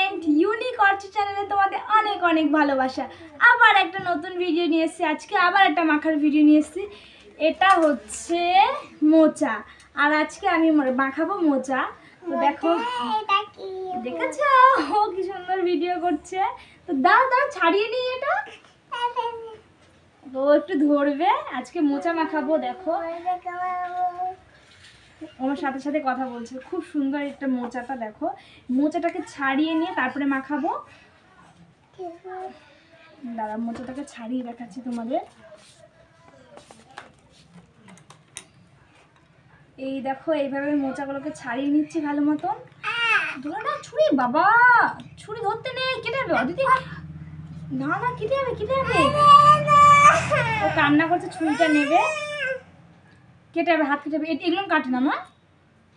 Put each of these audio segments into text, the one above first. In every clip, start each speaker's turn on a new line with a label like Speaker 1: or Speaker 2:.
Speaker 1: Friend, unique Archi চ্যানেলে তোমাদের অনেক অনেক ভালোবাসা। আবার একটা নতুন ভিডিও নিয়ে এসেছি। আজকে আবার একটা মাখার ভিডিও নিয়ে এসেছি। এটা হচ্ছে মোচা, আর আজকে আমি মাখাবো মোচা। তো দেখো, দেখেছ ও কি সুন্দর ভিডিও করছে। তো দাও দাও ছাড়িয়ে নিই এটা। ও একটু ধরবে, আজকে মোচা মাখাবো। দেখো আমার সাথে সাথে কথা বলছে, খুব সুন্দর একটা মোচাটা। দেখো মোচাটাকে ছাড়িয়ে নিয়ে তারপরে মাখাবো। দাঁড়া, মোচাটাকে ছাড়িয়ে দেখাচ্ছি তোমাদের। এই দেখো, এইভাবে মোচাগুলোকে ছাড়িয়ে নিচ্ছি ভালো মতন। ধরো না ছুরি, বাবা ছুরি ধরতে নেই, কেটে যাবে দিদি। না না, কেটে যাবে কেটে যাবে। ও কান্না করছে, ছুরিটা নেবে, কেটে যাবে, হাত কেটে যাবে। এগুলো কাটে না মা।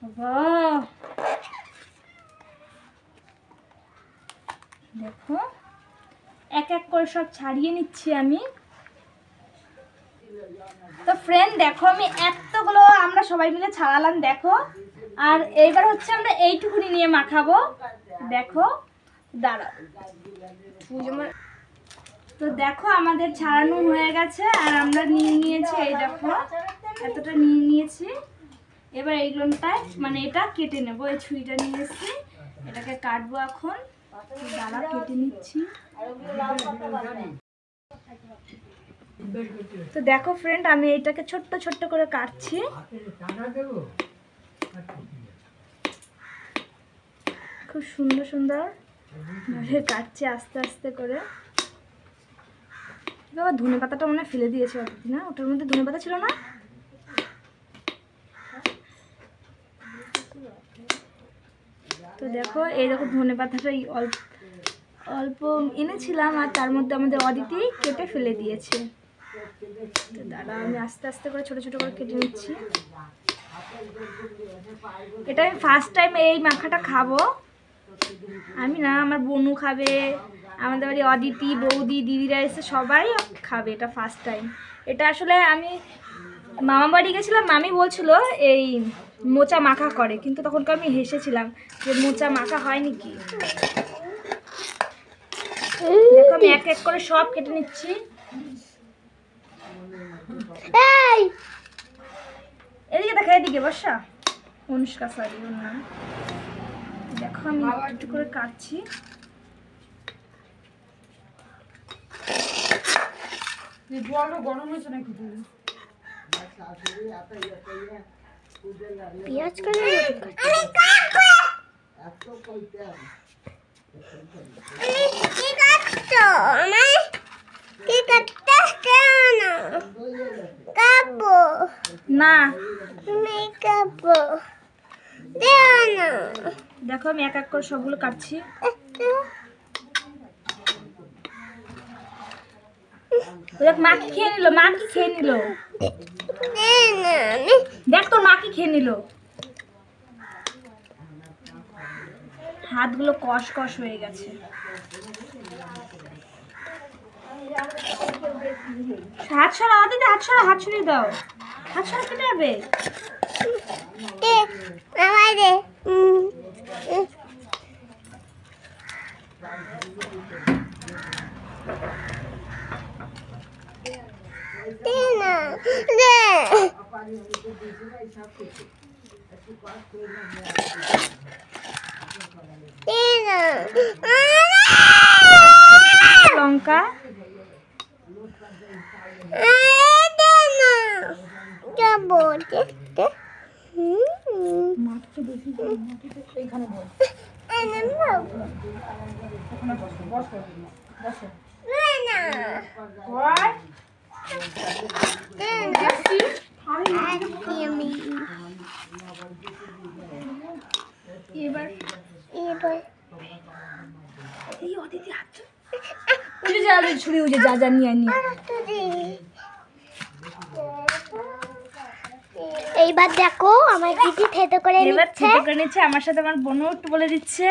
Speaker 1: বাবা দেখো, এক এক করে সব ছাড়িয়ে নিচ্ছি আমি। তো ফ্রেন্ড দেখো, আমি এতগুলো আমরা সবাই মিলে ছাড়ালাম দেখো। আর এইবার হচ্ছে আমরা এইটুকুনি নিয়ে মাখাবো। দেখো দাঁড়াও। তো দেখো আমাদের ছাড়ানো হয়ে গেছে, আর আমরা নিয়ে নিয়েছি, এই দেখো এতটা নিয়ে নিয়েছি। এবার এইগুলোটায় মানে এটা কেটে নেবো। এই ছুরিটা নিয়ে এসেছি, এটাকে কাটবো এখন। দাঁড়া, কেটে নিচ্ছি। তো দেখো ফ্রেন্ড, আমি এইটাকে ছোট্ট ছোট্ট করে কাটছি। খুব সুন্দর সুন্দর ভাবে কাটছি আস্তে আস্তে করে। বাবা ধনে পাতাটা মনে ফেলে দিয়েছে অতদিন, না ওটার মধ্যে ধনে পাতা ছিল না। তো দেখো এই দেখো, ধনে পাতাটা অল্প অল্প এনেছিলাম, আর তার মধ্যে আমাদের অদিতি কেটে ফেলে দিয়েছে। তো দাঁড়া, আমি আস্তে আস্তে করে ছোট ছোট করে কেটে নিচ্ছি। এটা আমি ফার্স্ট টাইম এই মাখাটা খাবো। আমি না, আমার বোনু খাবে, আমাদের বাড়ি অদিতি, বৌদি, দিদিরা এসে সবাই খাবে। এটা ফার্স্ট টাইম। এটা আসলে আমি মামা বাড়ি গেছিলাম, মামি বলছিল এই মোচা মাখা করে, কিন্তু তখনকার আমি হেসেছিলাম যে মোচা মাখা হয় নাকি। দেখো আমি এক এক করে সব কেটে নিচ্ছি। এদিকে দেখা, এদিকে বসা। অনুষ্কা, সরি ওর নাম। দেখো আমি একটু করে কাটছি। গরম হয়েছে নাকি? পেঁয়াজ না, দেখো আমি এক এক করে সবগুলো কাটছি। মা কি খেয়ে নিল, মা কি খেয়ে নিল, দেখ তোর মা কি খেয়ে নিল। হাতগুলো কষ কষ হয়ে গেছে। হাত সরা, দিদি হাত সরা, হাত সরিয়ে দাও, হাত সরা, কেটে যাবে। লঙ্কা এবার এই অদিতি হাত ছুরি উঠে যা যা নিয়ে আনি।
Speaker 2: এইবার দেখো আমার দিদি থেতো করে
Speaker 1: নিচ্ছে, আমার সাথে আমার বোনও একটু বলে দিচ্ছে।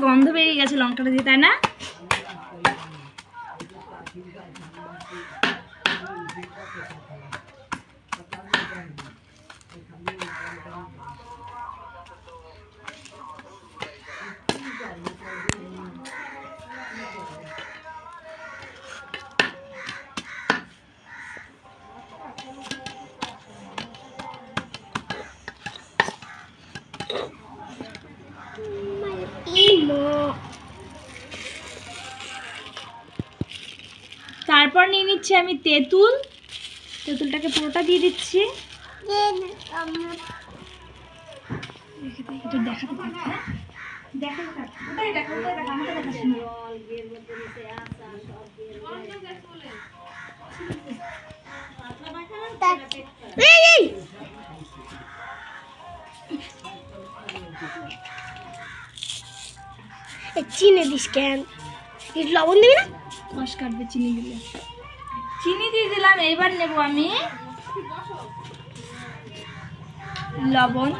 Speaker 1: গন্ধ বেরিয়ে গেছে লঙ্কাটা দিয়ে, তাই না? তারপর নিয়ে নিচ্ছি আমি তেঁতুলটাকে পুরোটা দিয়ে দিচ্ছি।
Speaker 2: চিনি দিস কেন? লবণ দিবি না?
Speaker 1: কষ কাটবে চিনি দিলে। চিনি দিয়ে দিলাম। এইবার নেব আমি লবণ।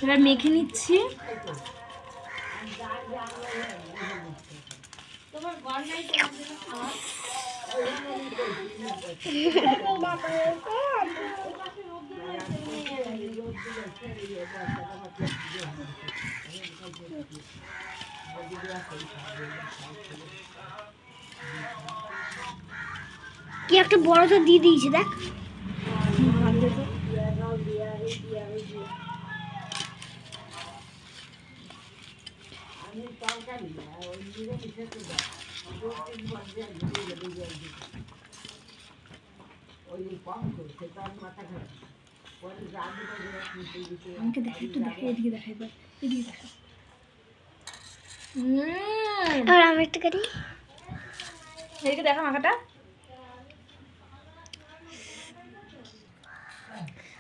Speaker 1: এবার মেখে নিচ্ছি।
Speaker 2: কি একটা বড় তো দিয়ে দিয়েছে দেখ।
Speaker 1: আমাকে দেখা, একটু দেখা, এদিকে দেখা, এবার এদিকে দেখা।
Speaker 2: আর আমি একটু করি।
Speaker 1: এদিকে দেখা মাখাটা।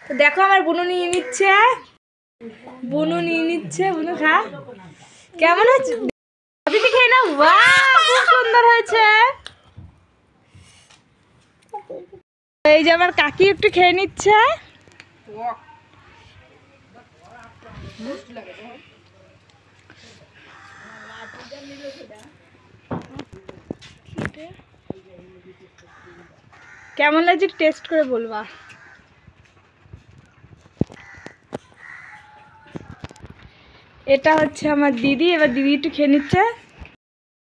Speaker 1: তো দেখো আমার বুনু নিয়ে নিচ্ছে। বুনু খা। কেমন হচ্ছে? দিদি খেয়ে নাও। বাহ, খুব সুন্দর হয়েছে। এই যে আমার কাকি একটু খেয়ে নিচ্ছে। কেমন লাগছে টেস্ট করে বলবা। এটা হচ্ছে আমার দিদি। এবার দিদি একটু খেয়ে নিচ্ছে।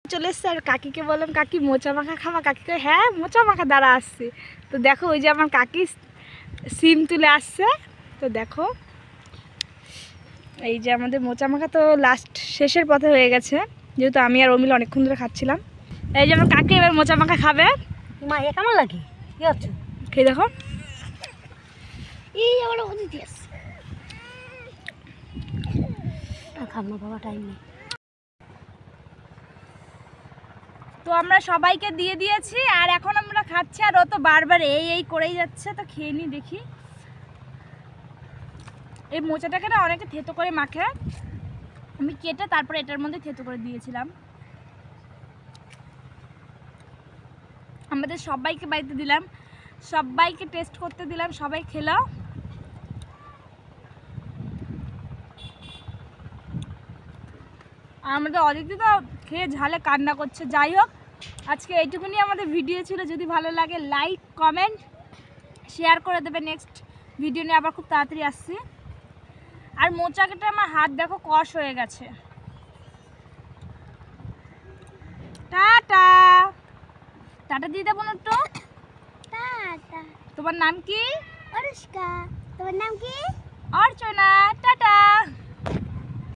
Speaker 1: চলে এসছে। আর কাকিকে বললাম কাকি মোচা মাখা খাওয়া। কাকিকে হ্যাঁ মোচা মাখা দ্বারা আসছে। তো দেখো ওই যে আমার কাকি সিম তুলে আসছে। তো দেখো এই যে আমাদের মোচা মাখা তো লাস্ট শেষের পথে হয়ে গেছে, যেহেতু আমি আর অমিল অনেকক্ষণ ধরে খাচ্ছিলাম। এই যে আমার কাকি এবার মোচা মাখা খাবে।
Speaker 2: মা এ কেমন লাগে? কি হচ্ছে?
Speaker 1: খেয়ে দেখো।
Speaker 2: এই আবার অতিথি আসছে। খাবো বাবা, টাইম নেই।
Speaker 1: তো আমরা সবাইকে দিয়ে দিয়েছি আর এখন আমরা খাচ্ছি। আর ও তো বারবার এই করেই যাচ্ছে। তো খেয়ে নি দেখি। এই মোচাটাকে না অনেকে থেতো করে মাখে, আমি কেটে তারপরে এটার মধ্যে থেতো করে দিয়েছিলাম। আমাদের সবাইকে বাড়িতে দিলাম, সবাইকে টেস্ট করতে দিলাম, সবাই খেলো। আর আমাদের অদিতি তো খেয়ে ঝালে কান্না করছে। যাই হোক, আজকে এইটুকুনি আমাদের ভিডিও ছিল। যদি ভালো লাগে লাইক কমেন্ট শেয়ার করে দেবে। নেক্সট ভিডিও নিয়ে আবার খুব তাড়াতাড়ি আসছি। আর মোচা কেটে আমার হাত দেখো কষ হয়ে গেছে। টাটা টাটা দিয়ে দেবো না একটু।
Speaker 2: টাটা।
Speaker 1: তোমার নাম কি?
Speaker 2: অনুষ্কা। তোমার নাম কি?
Speaker 1: অর্চনা। টাটা।